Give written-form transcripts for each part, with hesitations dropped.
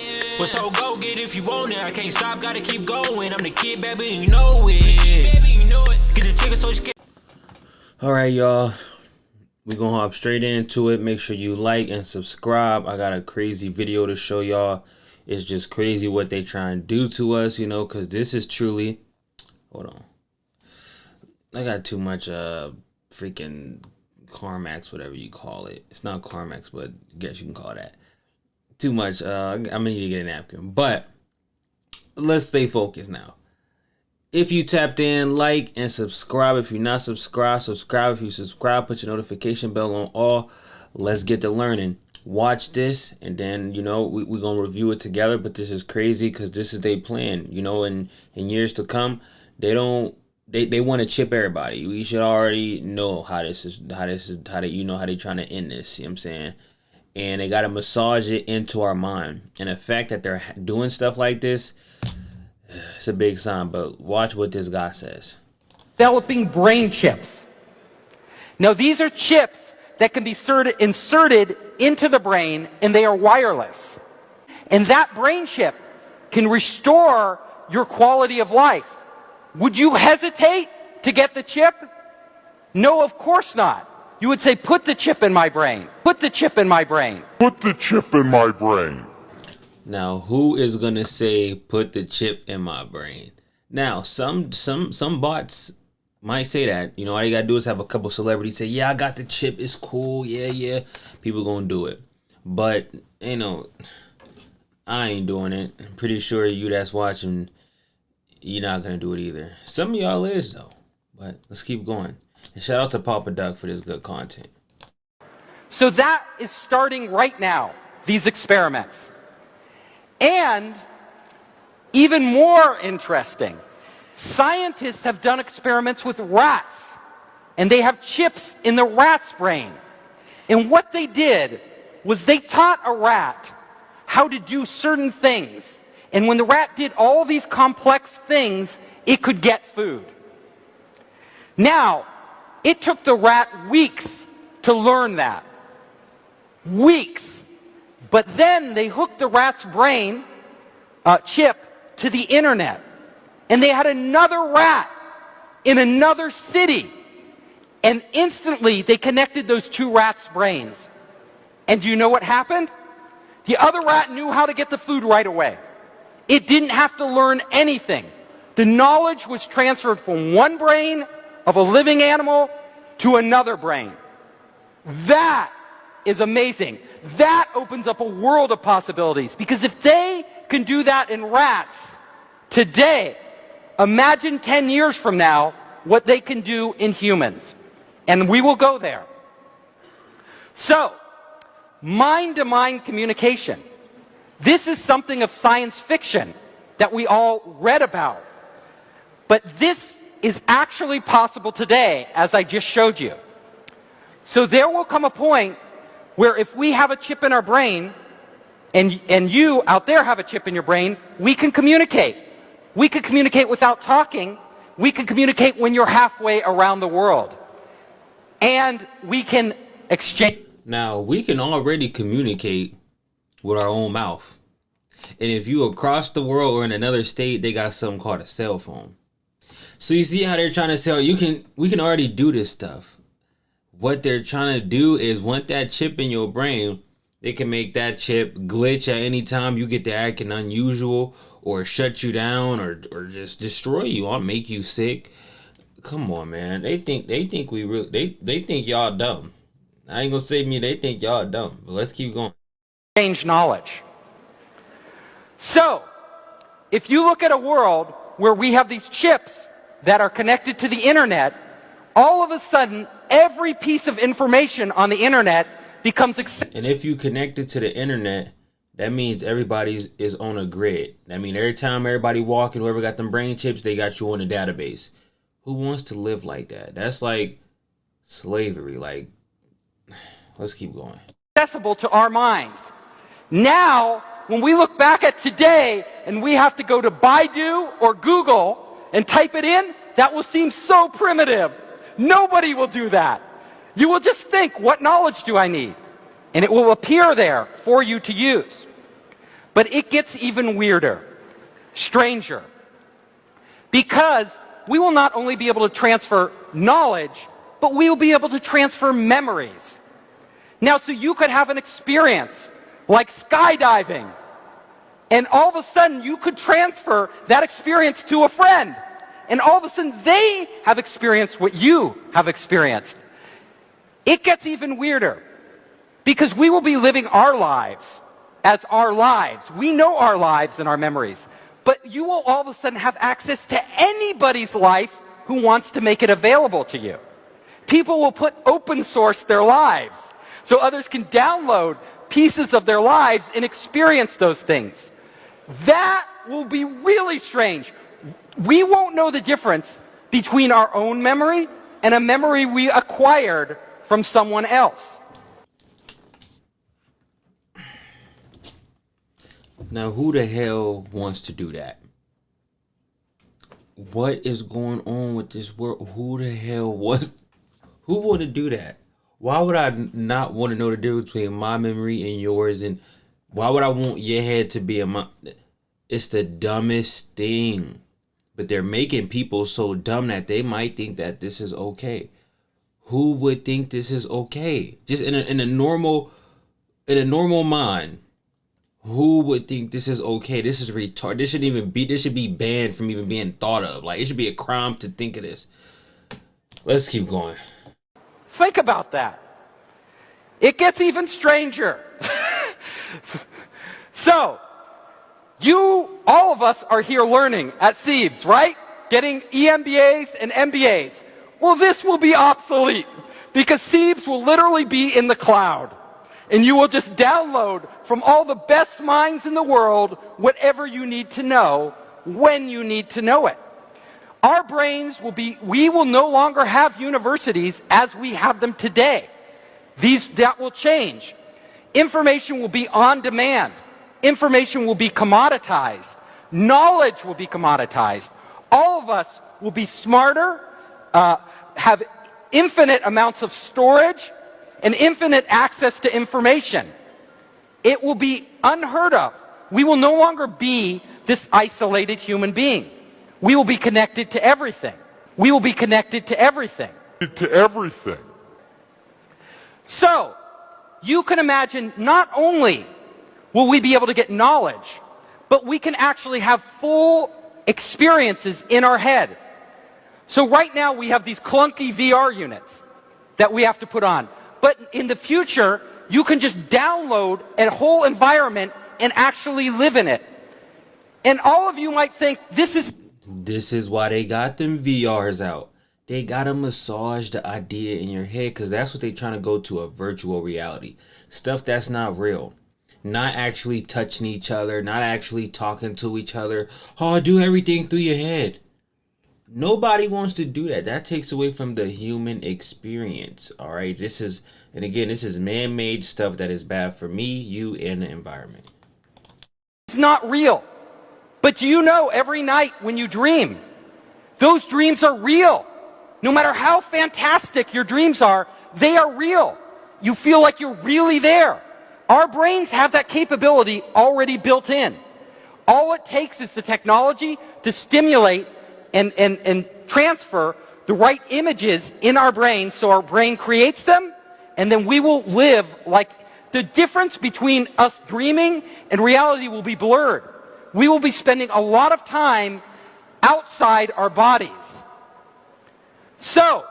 But so go get it if you want it. I can't stop, gotta keep going. I'm the kid, baby, you know it. Get the ticket so you can. Alright, y'all. We're gonna hop straight into it. Make sure you like and subscribe. I got a crazy video to show y'all. It's just crazy what they try and do to us, you know, because this is truly. Hold on. I got too much freaking Carmax, whatever you call it. It's not Carmax, but I guess you can call it that. Too much. I'm gonna need to get a napkin. But let's stay focused now. If you tapped in, like and subscribe. If you're not subscribed, subscribe. If you subscribe, put your notification bell on all. Let's get to learning. Watch this, and then, you know, we're going to review it together. But this is crazy because this is their plan. You know, in years to come, they want to chip everybody. We should already know how they trying to end this. You know what I'm saying? And they got to massage it into our mind. And the fact that they're doing stuff like this, it's a big sign. But watch what this guy says. Developing brain chips. Now, these are chips that can be inserted into the brain, and they are wireless. And that brain chip can restore your quality of life. Would you hesitate to get the chip? No, of course not. You would say, put the chip in my brain. Put the chip in my brain. Put the chip in my brain. Now, who is going to say, put the chip in my brain? Now, some bots might say that. You know, all you got to do is have a couple celebrities say, yeah, I got the chip. It's cool. Yeah. People going to do it. But, you know, I ain't doing it. I'm pretty sure you that's watching, you're not going to do it either. Some of y'all is, though. But let's keep going. And shout out to Papa Duck for this good content. So that is starting right now, these experiments. And even more interesting, scientists have done experiments with rats, and they have chips in the rat's brain. And what they did was they taught a rat how to do certain things. And when the rat did all these complex things, it could get food. Now, it took the rat weeks to learn that. Weeks. But then they hooked the rat's brain chip to the internet. And they had another rat in another city. And instantly they connected those two rats' brains. And do you know what happened? The other rat knew how to get the food right away. It didn't have to learn anything. The knowledge was transferred from one brain of a living animal to another brain. That is amazing. That opens up a world of possibilities. Because if they can do that in rats today, imagine 10 years from now what they can do in humans. And we will go there. So, mind-to-mind communication. This is something of science fiction that we all read about. But this is actually possible today, as I just showed you. So there will come a point where if we have a chip in our brain, and you out there have a chip in your brain, we can communicate. We can communicate without talking. We can communicate when you're halfway around the world. And we can exchange. Now, we can already communicate with our own mouth. And if you across the world or in another state, they got something called a cell phone. So you see how they're trying to sell, we can already do this stuff. What they're trying to do is, want that chip in your brain, they can make that chip glitch at any time you get to acting unusual, or shut you down, or just destroy you, or make you sick. Come on, man. They think we really, they think y'all dumb. I ain't gonna say me, they think y'all dumb. But let's keep going. Exchange knowledge. So, if you look at a world where we have these chips that are connected to the internet, all of a sudden, every piece of information on the internet becomes accessible. And if you connect it to the internet, that means everybody is on a grid. That means every time everybody walking, whoever got them brain chips, they got you on a database. Who wants to live like that? That's like slavery. Like, let's keep going. Accessible to our minds. Now, when we look back at today and we have to go to Baidu or Google and type it in, that will seem so primitive. Nobody will do that. You will just think, what knowledge do I need? And it will appear there for you to use. But it gets even weirder, stranger, because we will not only be able to transfer knowledge, but we will be able to transfer memories. Now, so you could have an experience like skydiving, and all of a sudden you could transfer that experience to a friend, and all of a sudden they have experienced what you have experienced. It gets even weirder, because we will be living our lives as our lives. We know our lives and our memories, but you will all of a sudden have access to anybody's life who wants to make it available to you. People will open source their lives so others can download pieces of their lives and experience those things. That will be really strange. We won't know the difference between our own memory and a memory we acquired from someone else. Now, who the hell wants to do that? What is going on with this world? Who would do that? Why would I not want to know the difference between my memory and yours? And why would I want your head to be in my... It's the dumbest thing. But they're making people so dumb that they might think that this is okay. Who would think this is okay? Just in a normal mind, who would think this is okay? This is retarded. This should be banned from even being thought of. Like, it should be a crime to think of this. Let's keep going. Think about that. It gets even stranger. So, all of us are here learning at Siebes, right? Getting EMBAs and MBAs. Well, this will be obsolete, because Siebes will literally be in the cloud. And you will just download from all the best minds in the world whatever you need to know when you need to know it. Our brains we will no longer have universities as we have them today. That will change. Information will be on demand. Information will be commoditized. Knowledge will be commoditized. All of us will be smarter, have infinite amounts of storage, and infinite access to information. It will be unheard of. We will no longer be this isolated human being. We will be connected to everything. We will be connected to everything. To everything. So, you can imagine not only will we be able to get knowledge, but we can actually have full experiences in our head. So right now we have these clunky VR units that we have to put on. But in the future, you can just download a whole environment and actually live in it. And all of you might think, this is why they got them VRs out. They gotta massage the idea in your head, because that's what they're trying to go to, a virtual reality. Stuff that's not real. Not actually touching each other, not actually talking to each other. Oh, do everything through your head. Nobody wants to do that. That takes away from the human experience. All right. This is man-made stuff that is bad for me, you, and the environment. It's not real. But you know, every night when you dream, those dreams are real. No matter how fantastic your dreams are, they are real. You feel like you're really there. Our brains have that capability already built in. All it takes is the technology to stimulate and transfer the right images in our brain, so our brain creates them, and then we will live like... The difference between us dreaming and reality will be blurred. We will be spending a lot of time outside our bodies. So,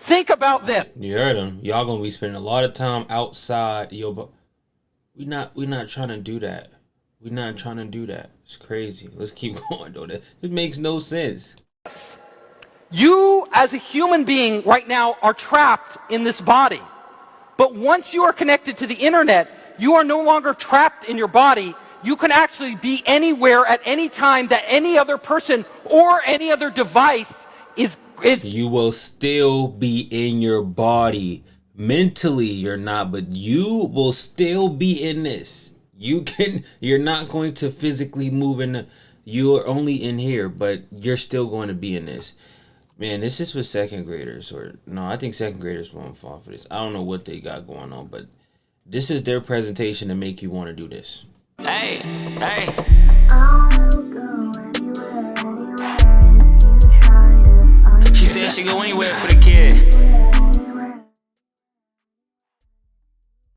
think about this. You heard him. Y'all gonna be spending a lot of time outside your... We're not trying to do that. We're not trying to do that. It's crazy. Let's keep going, though. It makes no sense. You, as a human being, right now, are trapped in this body. But once you are connected to the internet, you are no longer trapped in your body. You can actually be anywhere at any time that any other person or any other device is. You will still be in your body. Mentally, you're not, but you will still be in this. You're not going to physically move in. You're only in here, but you're still going to be in this. Man, this is for second graders, or no, I think second graders won't fall for this. I don't know what they got going on, but this is their presentation to make you want to do this. Hey, hey. She said she go anywhere for the